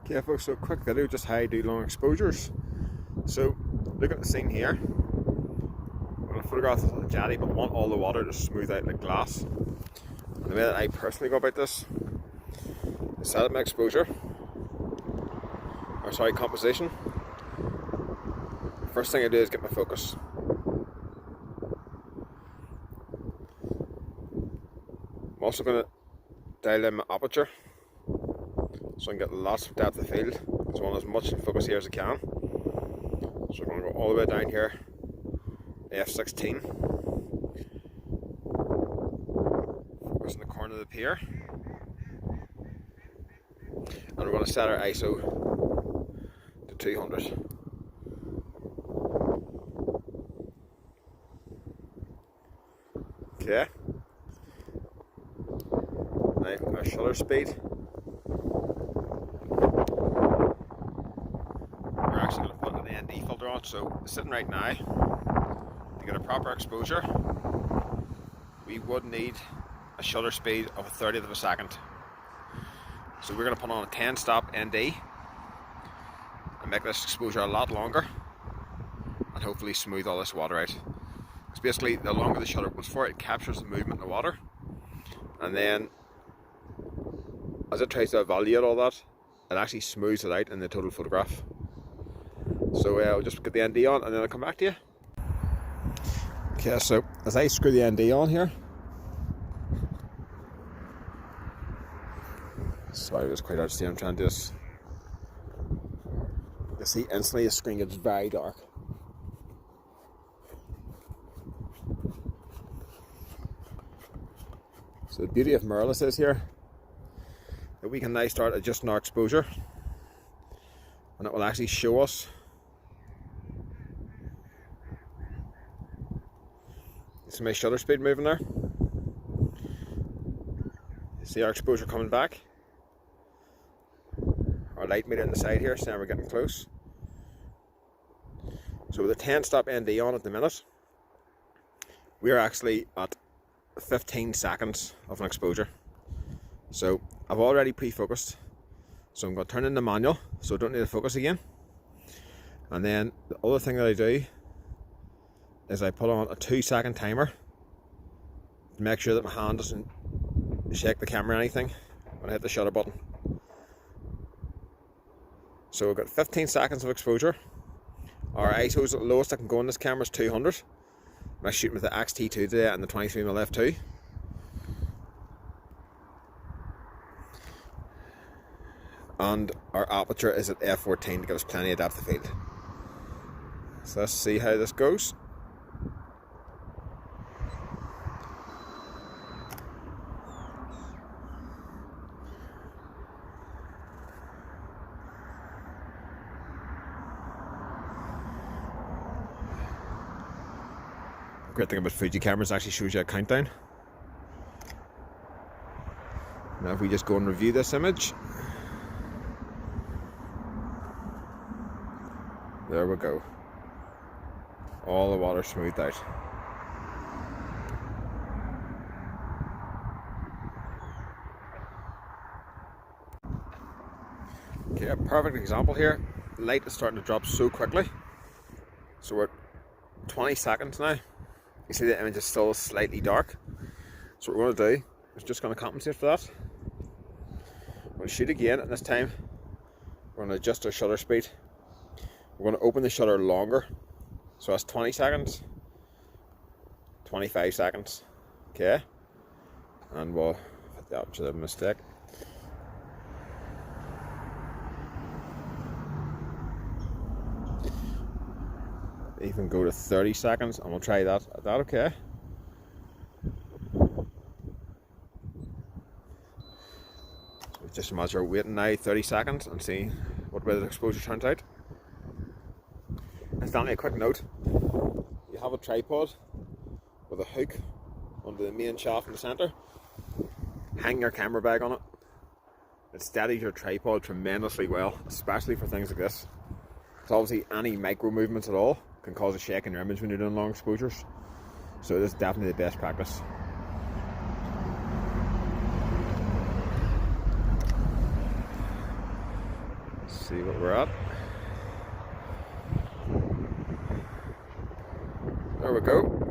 Okay folks, so quick video just how I do long exposures. So look at the scene here. I'm going to photograph this on the jetty, but I want all the water to smooth out like glass. And the way that I personally go about this is set up my exposure, composition. First thing I do is get my focus. I'm also going to dial in my aperture so I can get lots of depth of field. So I want as much focus here as I can. So we're going to go all the way down here, f16. Focus in the corner of the pier. And we're going to set our ISO to 200. Okay. Now our shutter speed. We're actually going to put an ND filter on, so sitting right now, to get a proper exposure, we would need a shutter speed of a 30th of a second. So we're going to put on a 10 stop ND and make this exposure a lot longer and hopefully smooth all this water out. Because basically the longer the shutter goes for, it captures the movement in the water, and then as it tries to evaluate all that, it actually smooths it out in the total photograph. So I'll just get the ND on and then I'll come back to you. Okay, so as I screw the ND on here, sorry, it was quite hard to see. I'm trying to do this. You see instantly the screen gets very dark. So the beauty of mirrorless is here that we can now start adjusting our exposure, and it will actually show us. See my shutter speed moving there. See our exposure coming back. Our light meter on the side here, saying we're getting close. So with a 10 stop ND on at the minute, we are actually at 15 seconds of an exposure. So I've already pre-focused, so I'm going to turn in the manual so I don't need to focus again. And then the other thing that I do is I put on a 2-second timer to make sure that my hand doesn't shake the camera or anything when I hit the shutter button. So we've got 15 seconds of exposure. Our ISO's at the lowest I can go on this camera is 200. I'm shooting with the X-T2 today and the 23mm f2. And our aperture is at f14 to give us plenty of depth of field. So let's see how this goes. Great thing about Fuji cameras, actually shows you a countdown. Now if we just go and review this image, there we go. All the water smoothed out. Okay, a perfect example here. Light is starting to drop so quickly. So we're at 20 seconds now. You see the image is still slightly dark. So what we're going to do is just going to compensate for that. We're going to shoot again, and this time we're going to adjust our shutter speed. We're going to open the shutter longer. So that's 20 seconds, 25 seconds. Okay. And we'll hit the aperture of mistake. Even go to 30 seconds and we'll try that. Is that okay? So just imagine we're waiting now 30 seconds and see what way the exposure turns out. Incidentally, a quick note: you have a tripod with a hook under the main shaft in the centre. Hang your camera bag on it. It steadies your tripod tremendously well, especially for things like this. Because obviously any micro movements at all can cause a shake in your image when you're doing long exposures. So this is definitely the best practice. See what we're at. There we go.